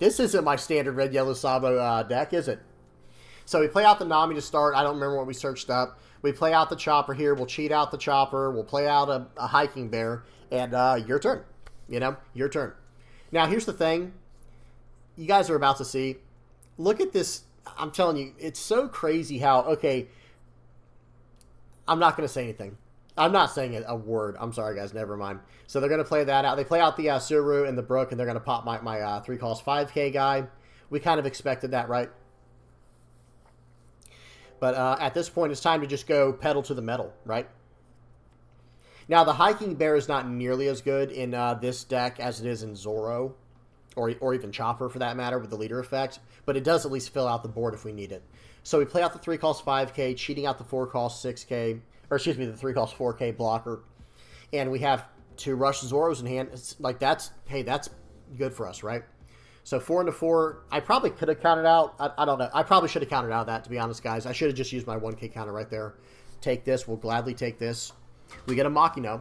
This isn't my standard Red Yellow Sabo deck, is it? So we play out the Nami to start. I don't remember what we searched up. We play out the Chopper here. We'll cheat out the Chopper. We'll play out a Hiking Bear. And your turn. You know, your turn. Now, here's the thing. You guys are about to see. Look at this. I'm telling you, it's so crazy how, okay, I'm not going to say anything. I'm not saying a word. I'm sorry, guys. Never mind. So they're going to play that out. They play out the Suru and the Brook, and they're going to pop my 3 cost 5K guy. We kind of expected that, right? But at this point, it's time to just go pedal to the metal, right? Now, the Hiking Bear is not nearly as good in this deck as it is in Zoro, or even Chopper, for that matter, with the leader effect. But it does at least fill out the board if we need it. So we play out the 3 cost 5K, cheating out the 4 cost 6K. Or excuse me, the 3 cost 4K blocker. And we have 2 Rush Zoros in hand. It's like, that's good for us, right? So 4 into 4. I probably could have counted out. I don't know. I probably should have counted out that, to be honest, guys. I should have just used my 1K counter right there. Take this. We'll gladly take this. We get a Makino.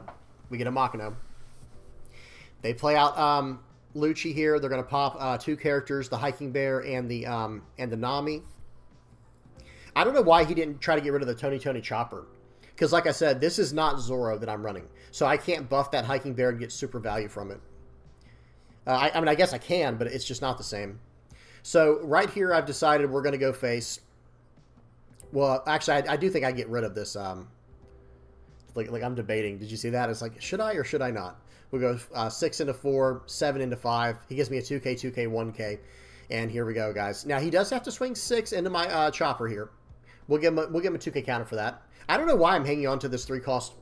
They play out Lucci here. They're going to pop 2 characters, the Hiking Bear and the Nami. I don't know why he didn't try to get rid of the Tony Chopper. Because, like I said, this is not Zoro that I'm running. So I can't buff that Hiking Bear and get super value from it. I mean, I guess I can, but it's just not the same. So right here, I've decided we're going to go face. Well, actually, I do think I get rid of this. Like I'm debating. Did you see that? It's like, should I or should I not? We'll go 6 into 4, 7 into 5. He gives me a 2K, 2K, 1K. And here we go, guys. Now, he does have to swing 6 into my Chopper here. We'll give him a 2K counter for that. I don't know why I'm hanging on to this 3 cost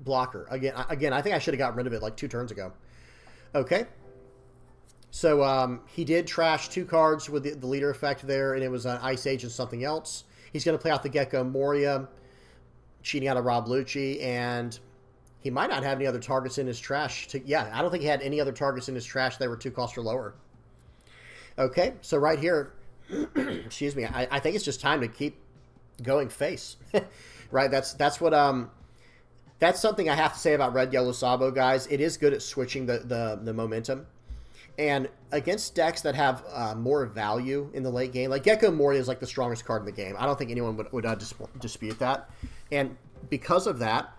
blocker. Again, I think I should have gotten rid of it like 2 turns ago. Okay. So he did trash 2 cards with the leader effect there, and it was an Ice Age and something else. He's going to play out the Gecko Moria, cheating out of Rob Lucci, and he might not have any other targets in his trash. Yeah, I don't think he had any other targets in his trash that were 2 cost or lower. Okay, so right here, excuse me, I think it's just time to keep going face. Right, that's what that's something I have to say about Red Yellow Sabo, guys. It is good at switching the momentum. And against decks that have more value in the late game, like Gecko Moria is like the strongest card in the game. I don't think anyone would dispute that. And because of that,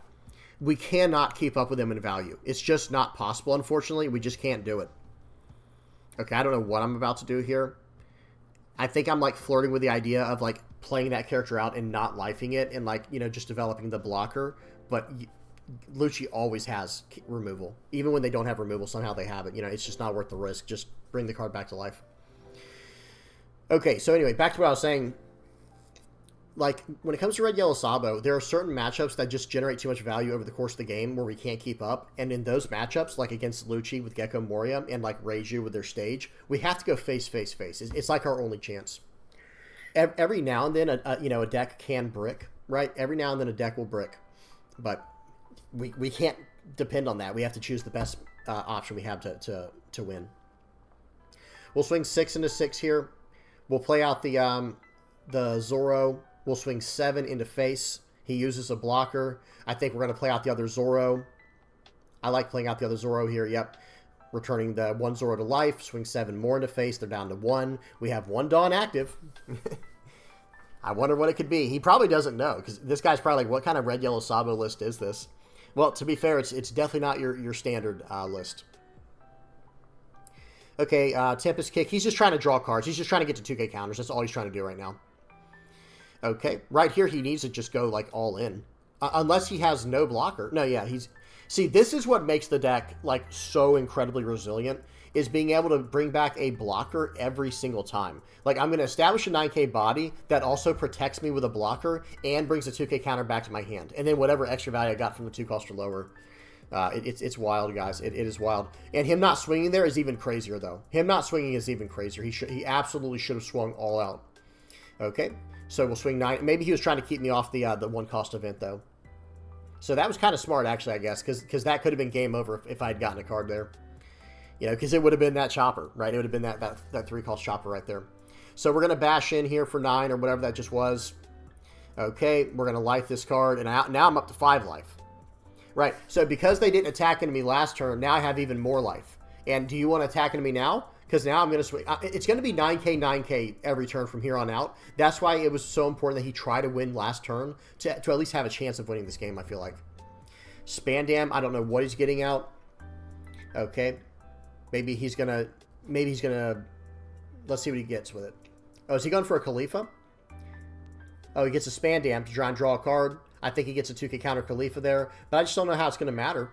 we cannot keep up with him in value. It's just not possible, unfortunately. We just can't do it. Okay, I don't know what I'm about to do here. I think I'm like flirting with the idea of like playing that character out and not lifing it and like, you know, just developing the blocker. But Lucci always has removal. Even when they don't have removal, somehow they have it. You know, it's just not worth the risk. Just bring the card back to life. Okay, so anyway, back to what I was saying. Like, when it comes to Red Yellow Sabo, there are certain matchups that just generate too much value over the course of the game where we can't keep up. And in those matchups, like against Lucci with Gecko Moria and like Reiju with their stage, we have to go face. It's like our only chance. Every now and then, a deck can brick, right? Every now and then a deck will brick. But we can't depend on that. We have to choose the best option we have to win. We'll swing 6 into 6 here. We'll play out the Zoro. We'll swing 7 into face. He uses a blocker. I think we're going to play out the other Zoro. I like playing out the other Zoro here. Yep. Returning the 1 Zoro to life. Swing 7 more into face. They're down to 1. We have 1 Dawn active. I wonder what it could be. He probably doesn't know, because this guy's probably like, what kind of Red Yellow Sabo list is this? Well, to be fair, it's definitely not your standard list. Okay, Tempest Kick. He's just trying to draw cards. He's just trying to get to 2K counters. That's all he's trying to do right now. Okay, right here he needs to just go like all in. Unless he has no blocker. No, yeah, he's... See, this is what makes the deck like so incredibly resilient, is being able to bring back a blocker every single time. Like, I'm going to establish a 9K body that also protects me with a blocker and brings a 2K counter back to my hand. And then whatever extra value I got from the 2 cost or lower. It's wild, guys. It is wild. And him not swinging there is even crazier, though. Him not swinging is even crazier. He absolutely should have swung all out. Okay, so we'll swing 9. Maybe he was trying to keep me off the 1 cost event, though. So that was kind of smart, actually, I guess, because that could have been game over if I had gotten a card there. You know, because it would have been that chopper, right? It would have been that 3 cost chopper right there. So we're going to bash in here for 9 or whatever that just was. Okay, we're going to life this card, and now I'm up to 5 life. Right, so because they didn't attack into me last turn, now I have even more life. And do you want to attack into me now? Because now I'm going to swing. It's going to be 9K every turn from here on out. That's why it was so important that he try to win last turn to at least have a chance of winning this game, I feel like. Spandam, I don't know what he's getting out. Okay. Maybe he's going to... Let's see what he gets with it. Oh, is he going for a Khalifa? Oh, he gets a Spandam to try and draw a card. I think he gets a 2K counter Khalifa there, but I just don't know how it's going to matter.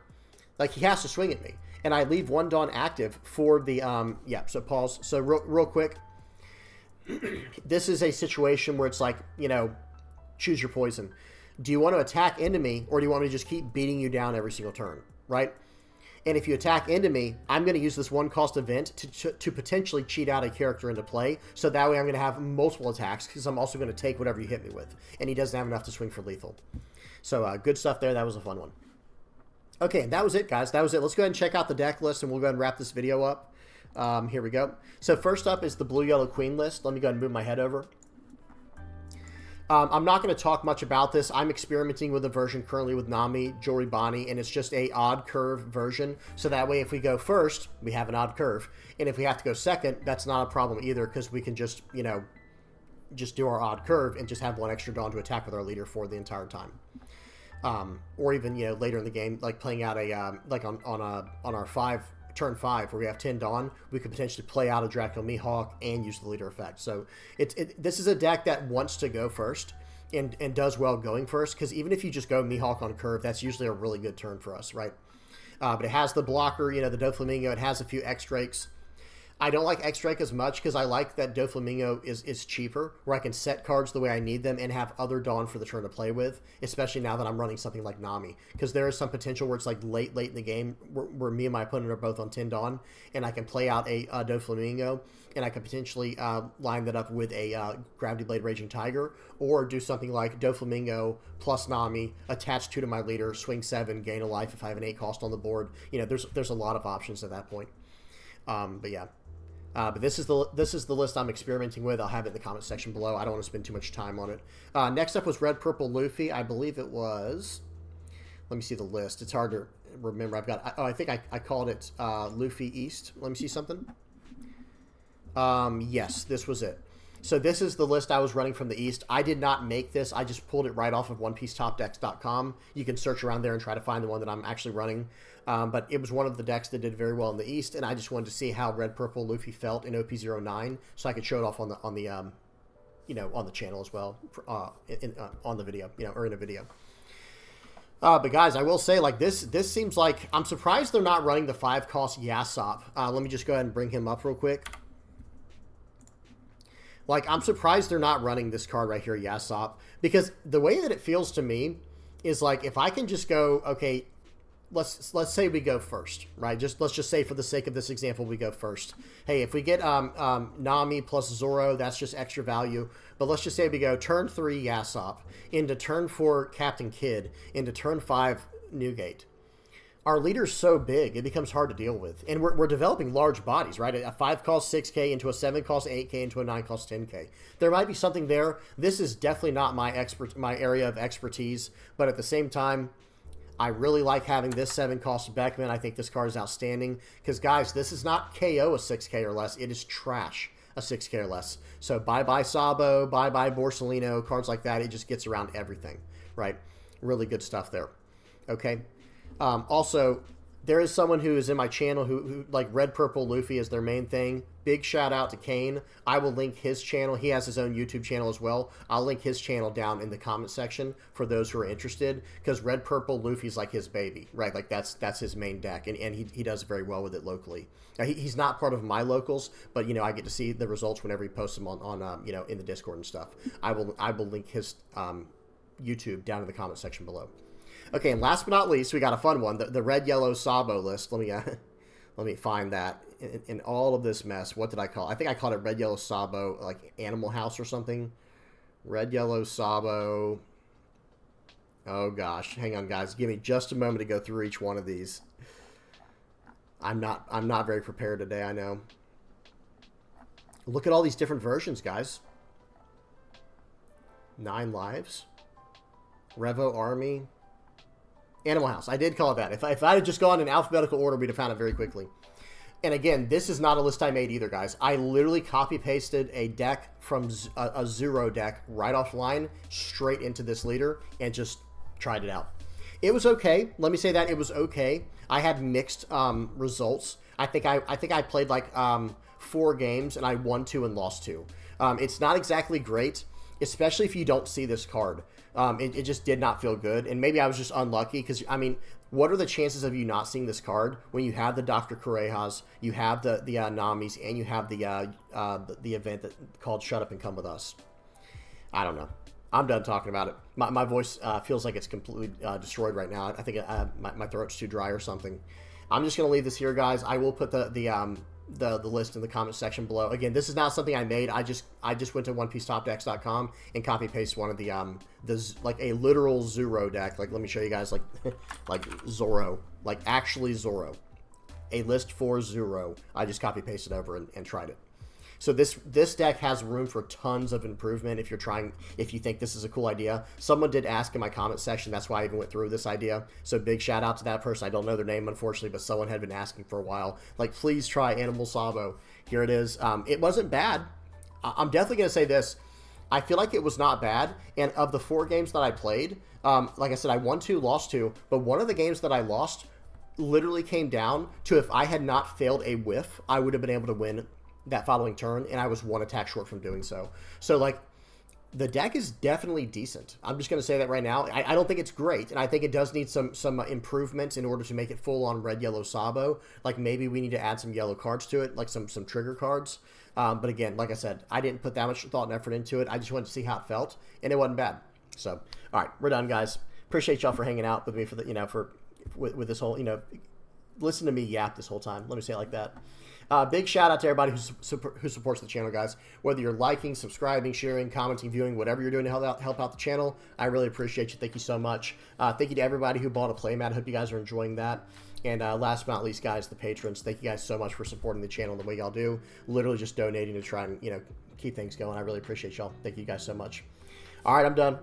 Like, he has to swing at me. And I leave 1 Dawn active for the, yeah, so pause. So real quick, this is a situation where it's like, you know, choose your poison. Do you want to attack into me, or do you want me to just keep beating you down every single turn, right? And if you attack into me, I'm going to use this 1 cost event to potentially cheat out a character into play. So that way I'm going to have multiple attacks, because I'm also going to take whatever you hit me with. And he doesn't have enough to swing for lethal. So good stuff there. That was a fun one. Okay, that was it, guys. That was it. Let's go ahead and check out the deck list, and we'll go ahead and wrap this video up. Here we go. So first up is the Blue-Yellow Queen list. Let me go ahead and move my head over. I'm not going to talk much about this. I'm experimenting with a version currently with Nami, Jori Bani, and it's just a odd curve version. So that way, if we go first, we have an odd curve. And if we have to go second, that's not a problem either, because we can just, you know, just do our odd curve and just have 1 extra Dawn to attack with our leader for the entire time. Or even, you know, later in the game, like playing out a, like on our turn 5, where we have 10 Dawn, we could potentially play out a Draco Mihawk and use the leader effect. So this is a deck that wants to go first and does well going first, because even if you just go Mihawk on curve, that's usually a really good turn for us, right? But it has the blocker, you know, the Doflamingo. It has a few X-Drakes. I don't like X-Drake as much, because I like that Doflamingo is cheaper, where I can set cards the way I need them and have other Dawn for the turn to play with, especially now that I'm running something like Nami. Because there is some potential where it's like late in the game, where me and my opponent are both on 10 Dawn, and I can play out a Doflamingo, and I can potentially line that up with a Gravity Blade Raging Tiger, or do something like Doflamingo plus Nami, attach 2 to my leader, swing 7, gain a life if I have an 8 cost on the board. You know, there's a lot of options at that point. But yeah. But this is the list I'm experimenting with. I'll have it in the comment section below. I don't want to spend too much time on it. Next up was Red Purple Luffy. I believe it was... Let me see the list. It's hard to remember. I've got, oh, I think I called it Luffy East. Let me see something. Yes, this was it. So this is the list I was running from the East. I did not make this. I just pulled it right off of OnePieceTopDecks.com. You can search around there and try to find the one that I'm actually running. But it was one of the decks that did very well in the East, and I just wanted to see how Red Purple Luffy felt in OP09, so I could show it off on the you know, on the channel as well, on the video, you know, or in a video. But guys, I will say, like, this seems like, I'm surprised they're not running the 5-cost Yasop. Let me just go ahead and bring him up real quick. Like, I'm surprised they're not running this card right here, Yasop, because the way that it feels to me is like, if I can just go, okay, let's say we go first, right? Let's just say, for the sake of this example, we go first. Hey, if we get Nami plus Zoro, that's just extra value. But let's just say we go turn 3 Yasop, into turn 4 Captain Kidd, into turn 5 Newgate. Our leader's so big, it becomes hard to deal with. And we're developing large bodies, right? A 5-cost 6K into a 7-cost 8K into a 9-cost 10K. There might be something there. This is definitely not my area of expertise, but at the same time, I really like having this 7-cost Beckman. I think this card is outstanding because, guys, this is not KO a 6K or less. It is trash a 6K or less. So bye-bye Sabo, bye-bye Borsellino, cards like that. It just gets around everything, right? Really good stuff there. Okay. Also, there is someone who is in my channel who like Red Purple Luffy is their main thing. Big shout out to Kane. I will link his channel. He has his own YouTube channel as well. I'll link his channel down in the comment section for those who are interested, because Red Purple Luffy's like his baby, right? Like that's his main deck, and he does very well with it locally. He's not part of my locals, but you know, I get to see the results whenever he posts them on you know, in the Discord and stuff. I will link his YouTube down in the comment section below. Okay, and last but not least, we got a fun one, the red yellow Sabo list. Let me find that in all of this mess. What did I call it? I think I called it red yellow Sabo, like Animal House or something. Red yellow Sabo. Oh gosh, hang on guys, give me just a moment to go through each one of these. I'm not very prepared today, I know. Look at all these different versions, guys. 9 lives. Revo Army. Animal House. I did call it that. If I had just gone in alphabetical order, we'd have found it very quickly. And again, this is not a list I made either, guys. I literally copy-pasted a deck from a Zero deck right offline straight into this leader and just tried it out. It was okay. Let me say that. It was okay. I had mixed results. I think I played like 4 games, and I won 2 and lost 2. It's not exactly great, especially if you don't see this card. It just did not feel good, and maybe I was just unlucky because, I mean, what are the chances of you not seeing this card when you have the Dr. Correjas, you have the Namis, and you have the event called Shut Up and Come With Us? I don't know. I'm done talking about it. My voice feels like it's completely destroyed right now. I think my throat's too dry or something. I'm just going to leave this here, guys. I will put the list in the comment section below. Again, this is not something I made. I just went to OnePieceTopDecks.com and copy paste one of the like a literal Zoro deck. Like, let me show you guys, like like Zoro, like actually Zoro, a list for Zoro. I just copy pasted over and tried it. So this deck has room for tons of improvement if you think this is a cool idea. Someone did ask in my comment section, that's why I even went through this idea. So big shout out to that person. I don't know their name, unfortunately, but someone had been asking for a while. Like, please try Animal Sabo. Here it is. It wasn't bad. I'm definitely going to say this. I feel like it was not bad. And of the 4 games that I played, like I said, I won 2, lost 2. But one of the games that I lost literally came down to, if I had not failed a whiff, I would have been able to win that following turn, and I was 1 attack short from doing so. So, like, the deck is definitely decent. I'm just going to say that right now. I don't think it's great, and I think it does need some improvements in order to make it full on red yellow Sabo. Like, maybe we need to add some yellow cards to it, like some trigger cards. But again, like I said, I didn't put that much thought and effort into it. I just wanted to see how it felt, and it wasn't bad. So, all right, we're done, guys. Appreciate y'all for hanging out with me for the with this whole, listen to me yap this whole time. Let me say it like that. Big shout out to everybody who supports the channel, guys. Whether you're liking, subscribing, sharing, commenting, viewing, whatever you're doing to help out the channel, I really appreciate you. Thank you so much. Thank you to everybody who bought a playmat. I hope you guys are enjoying that. And last but not least, guys, the patrons. Thank you guys so much for supporting the channel the way y'all do. Literally just donating to try and keep things going. I really appreciate y'all. Thank you guys so much. All right, I'm done.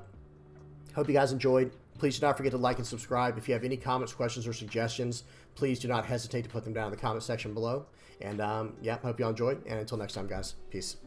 Hope you guys enjoyed. Please do not forget to like and subscribe. If you have any comments, questions, or suggestions, please do not hesitate to put them down in the comment section below. And yeah, hope you all enjoyed. And until next time, guys, peace.